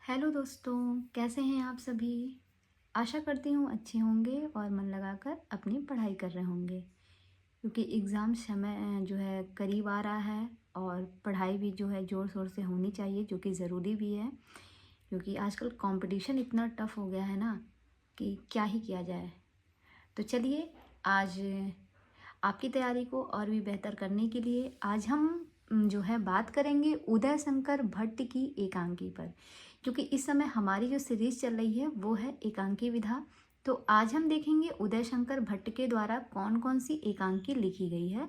Hello दोस्तों, कैसे हैं आप सभी। आशा करती हूँ अच्छे होंगे और मन लगाकर अपनी पढ़ाई कर रहे होंगे, क्योंकि एग्ज़ाम समय जो है करीब आ रहा है और पढ़ाई भी जो है ज़ोर शोर से होनी चाहिए, जो कि ज़रूरी भी है। क्योंकि आजकल कंपटीशन इतना टफ हो गया है ना कि क्या ही किया जाए। तो चलिए, आज आपकी तैयारी को और भी बेहतर करने के लिए आज हम जो है बात करेंगे उदय शंकर भट्ट की एकांकी पर, क्योंकि इस समय हमारी जो सीरीज चल रही है वो है एकांकी विधा। तो आज हम देखेंगे उदय शंकर भट्ट के द्वारा कौन कौन सी एकांकी लिखी गई है।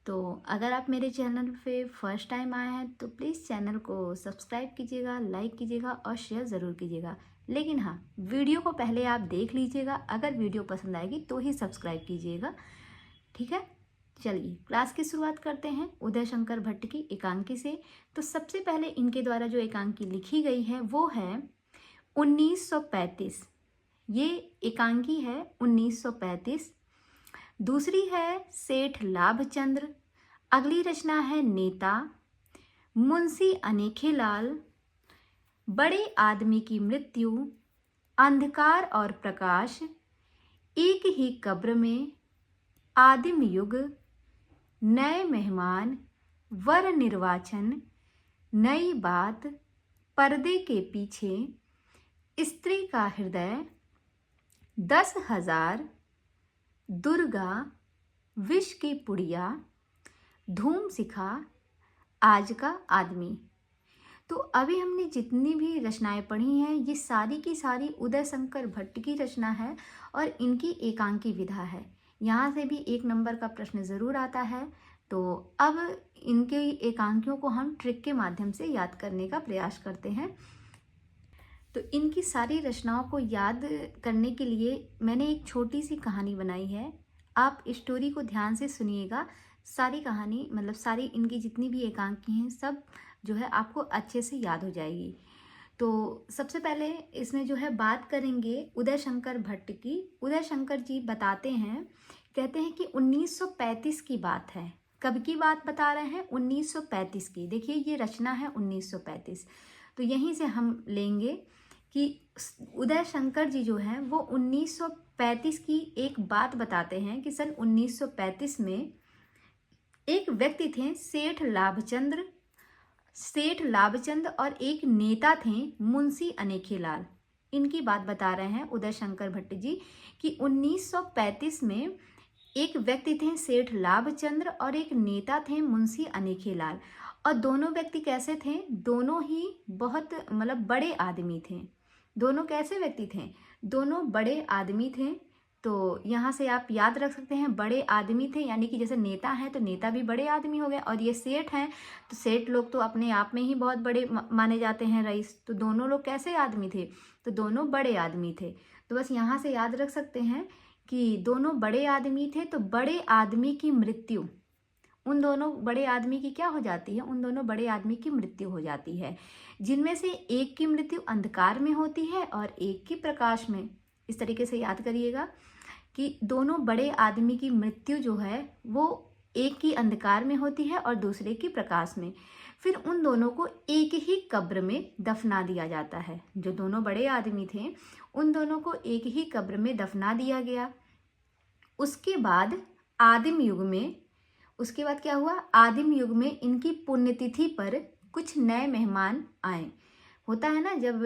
तो अगर आप मेरे चैनल पे फर्स्ट टाइम आए हैं तो प्लीज़ चैनल को सब्सक्राइब कीजिएगा, लाइक कीजिएगा और शेयर ज़रूर कीजिएगा। लेकिन हाँ, वीडियो को पहले आप देख लीजिएगा, अगर वीडियो पसंद आएगी तो ही सब्सक्राइब कीजिएगा, ठीक है। चलिए क्लास की शुरुआत करते हैं उदय शंकर भट्ट की एकांकी से। तो सबसे पहले इनके द्वारा जो एकांकी लिखी गई है वो है 1935। ये एकांकी है 1935। दूसरी है सेठ लाभचंद्र। अगली रचना है नेता, मुंशी अनेखेलाल, बड़े आदमी की मृत्यु, अंधकार और प्रकाश, एक ही कब्र में, आदिम युग, नए मेहमान, वर निर्वाचन, नई बात, पर्दे के पीछे, स्त्री का हृदय, 10,000, दुर्गा, विष की पुड़िया, धूम सिखा, आज का आदमी। तो अभी हमने जितनी भी रचनाएं पढ़ी हैं ये सारी की सारी उदय शंकर भट्ट की रचना है और इनकी एकांकी विधा है। यहाँ से भी 1 नंबर का प्रश्न ज़रूर आता है। तो अब इनके एकांकियों को हम ट्रिक के माध्यम से याद करने का प्रयास करते हैं। तो इनकी सारी रचनाओं को याद करने के लिए मैंने एक छोटी सी कहानी बनाई है। आप स्टोरी को ध्यान से सुनिएगा। सारी कहानी मतलब सारी इनकी जितनी भी एकांकी हैं सब जो है आपको अच्छे से याद हो जाएगी। तो सबसे पहले इसमें जो है बात करेंगे उदय शंकर भट्ट की। उदय शंकर जी बताते हैं, कहते हैं कि 1935 की बात है। कब की बात बता रहे हैं? 1935 की। देखिए ये रचना है 1935। तो यहीं से हम लेंगे कि उदय शंकर जी जो हैं वो 1935 की एक बात बताते हैं कि सन 1935 में एक व्यक्ति थे सेठ लाभचंद और एक नेता थे मुंशी अनेखेलाल। इनकी बात बता रहे हैं उदय शंकर भट्ट जी कि 1935 में एक व्यक्ति थे सेठ लाभचंद्र और एक नेता थे मुंशी अनेखेलाल। और दोनों व्यक्ति कैसे थे? दोनों ही बहुत मतलब बड़े आदमी थे। दोनों कैसे व्यक्ति थे? दोनों बड़े आदमी थे। तो यहाँ से आप याद रख सकते हैं बड़े आदमी थे, यानी कि जैसे नेता हैं तो नेता भी बड़े आदमी हो गए, और ये सेठ हैं तो सेठ लोग तो अपने आप में ही बहुत बड़े माने जाते हैं, रईस। तो दोनों लोग कैसे आदमी थे? तो दोनों बड़े आदमी थे। तो बस यहाँ से याद रख सकते हैं कि दोनों बड़े आदमी थे। तो बड़े आदमी की मृत्यु, उन दोनों बड़े आदमी की क्या हो जाती है? उन दोनों बड़े आदमी की मृत्यु हो जाती है, जिनमें से एक की मृत्यु अंधकार में होती है और एक की प्रकाश में। इस तरीके से याद करिएगा कि दोनों बड़े आदमी की मृत्यु जो है वो एक की अंधकार में होती है और दूसरे की प्रकाश में। फिर उन दोनों को एक ही कब्र में दफना दिया जाता है। जो दोनों बड़े आदमी थे उन दोनों को एक ही कब्र में दफना दिया गया। उसके बाद आदिम युग में, उसके बाद क्या हुआ? आदिम युग में इनकी पुण्यतिथि पर कुछ नए मेहमान आए। होता है ना, जब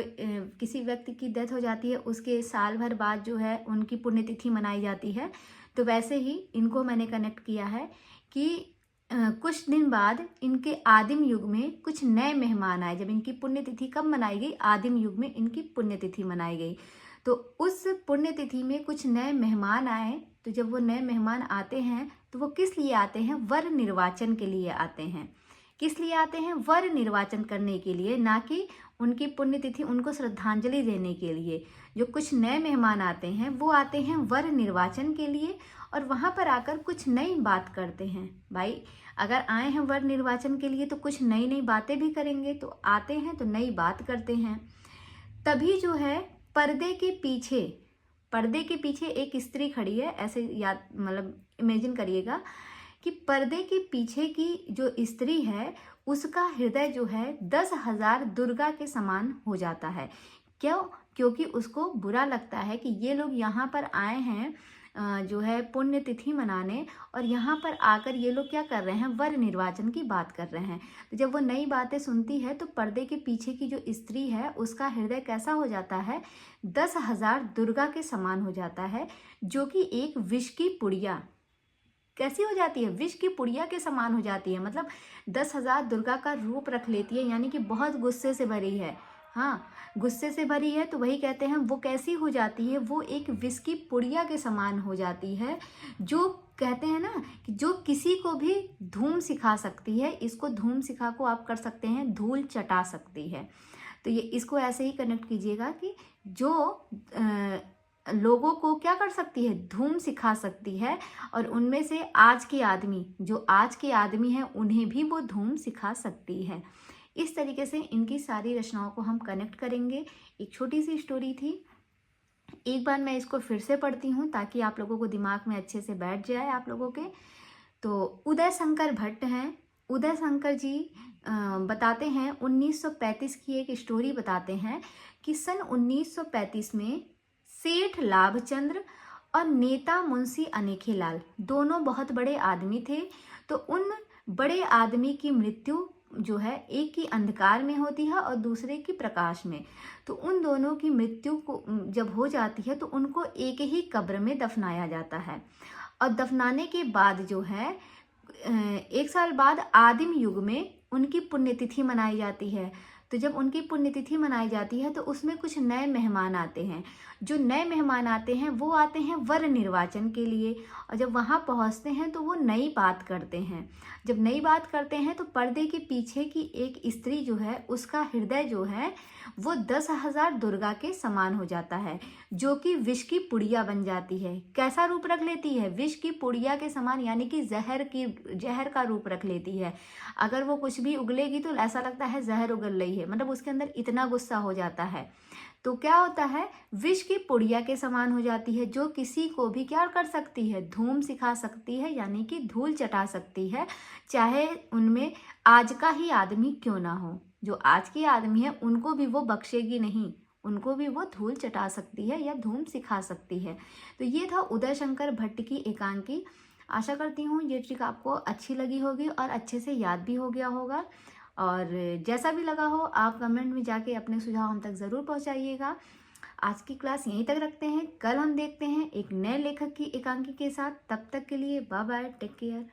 किसी व्यक्ति की डेथ हो जाती है उसके साल भर बाद जो है उनकी पुण्यतिथि मनाई जाती है। तो वैसे ही इनको मैंने कनेक्ट किया है कि कुछ दिन बाद इनके आदिम युग में कुछ नए मेहमान आए। जब इनकी पुण्यतिथि कब मनाई गई? आदिम युग में इनकी पुण्यतिथि मनाई गई। तो उस पुण्यतिथि में कुछ नए मेहमान आए। तो जब वो नए मेहमान आते हैं तो वो किस लिए आते हैं? वर निर्वाचन के लिए आते हैं। किस लिए आते हैं? वर निर्वाचन करने के लिए, ना कि उनकी पुण्यतिथि उनको श्रद्धांजलि देने के लिए। जो कुछ नए मेहमान आते हैं वो आते हैं वर निर्वाचन के लिए और वहाँ पर आकर कुछ नई बात करते हैं। भाई अगर आए हैं वर निर्वाचन के लिए तो कुछ नई नई बातें भी करेंगे। तो आते हैं तो नई बात करते हैं। तभी जो है पर्दे के पीछे एक स्त्री खड़ी है। ऐसे याद मतलब इमेजिन करिएगा कि पर्दे के पीछे की जो स्त्री है उसका हृदय जो है 10,000 दुर्गा के समान हो जाता है। क्यों? क्योंकि उसको बुरा लगता है कि ये लोग यहाँ पर आए हैं जो है पुण्यतिथि मनाने, और यहाँ पर आकर ये लोग क्या कर रहे हैं, वर निर्वाचन की बात कर रहे हैं। तो जब वो नई बातें सुनती है तो पर्दे के पीछे की जो स्त्री है उसका हृदय कैसा हो जाता है, 10,000 दुर्गा के समान हो जाता है, जो कि एक विष की पुड़िया कैसी हो जाती है, विष की पुड़िया के समान हो जाती है। मतलब 10,000 दुर्गा का रूप रख लेती है, यानी कि बहुत गुस्से से भरी है। हाँ, गुस्से से भरी है तो वही कहते हैं वो कैसी हो जाती है, वो एक विष की पुड़िया के समान हो जाती है, जो कहते हैं ना कि जो किसी को भी धूम सिखा सकती है। इसको धूम सिखा को आप कर सकते हैं धूल चटा सकती है। तो ये इसको ऐसे ही कनेक्ट कीजिएगा कि जो लोगों को क्या कर सकती है, धूम सिखा सकती है, और उनमें से आज के आदमी, जो आज के आदमी हैं, उन्हें भी वो धूम सिखा सकती है। इस तरीके से इनकी सारी रचनाओं को हम कनेक्ट करेंगे। एक छोटी सी स्टोरी थी, एक बार मैं इसको फिर से पढ़ती हूँ ताकि आप लोगों को दिमाग में अच्छे से बैठ जाए आप लोगों के। तो उदय शंकर भट्ट हैं। उदय शंकर जी बताते हैं 1935 की एक स्टोरी बताते हैं कि सन 1935 में सेठ लाभचंद्र और नेता मुंशी अनेखेलाल दोनों बहुत बड़े आदमी थे। तो उन बड़े आदमी की मृत्यु जो है एक की अंधकार में होती है और दूसरे की प्रकाश में। तो उन दोनों की मृत्यु को जब हो जाती है तो उनको एक ही कब्र में दफनाया जाता है, और दफनाने के बाद जो है 1 साल बाद आदिम युग में उनकी पुण्यतिथि मनाई जाती है। तो जब उनकी पुण्यतिथि मनाई जाती है तो उसमें कुछ नए मेहमान आते हैं। जो नए मेहमान आते हैं वो आते हैं वर निर्वाचन के लिए, और जब वहाँ पहुँचते हैं तो वो नई बात करते हैं। जब नई बात करते हैं तो पर्दे के पीछे की एक स्त्री जो है उसका हृदय जो है वो 10,000 दुर्गा के समान हो जाता है, जो कि विष की पुड़िया बन जाती है। कैसा रूप रख लेती है, विष की पुड़िया के समान, यानी कि जहर का रूप रख लेती है। अगर वो कुछ भी उगलेगी तो ऐसा लगता है जहर उगल रही है, मतलब उसके अंदर इतना गुस्सा हो जाता है। तो क्या होता है, विष की पुड़िया के समान हो जाती है, जो किसी को भी क्या कर सकती है, धूम सिखा सकती है, यानी कि धूल चटा सकती है, चाहे उनमें आज का ही आदमी क्यों ना हो। जो आज के आदमी है उनको भी वो बख्शेगी नहीं, उनको भी वो धूल चटा सकती है या धूम सिखा सकती है। तो ये था उदय शंकर भट्ट की एकांकी। आशा करती हूँ ये ट्रिक आपको अच्छी लगी होगी और अच्छे से याद भी हो गया होगा। और जैसा भी लगा हो आप कमेंट में जाके अपने सुझाव हम तक ज़रूर पहुँचाइएगा। आज की क्लास यहीं तक रखते हैं, कल हम देखते हैं एक नए लेखक की एकांकी के साथ। तब तक के लिए बाय बाय, टेक केयर।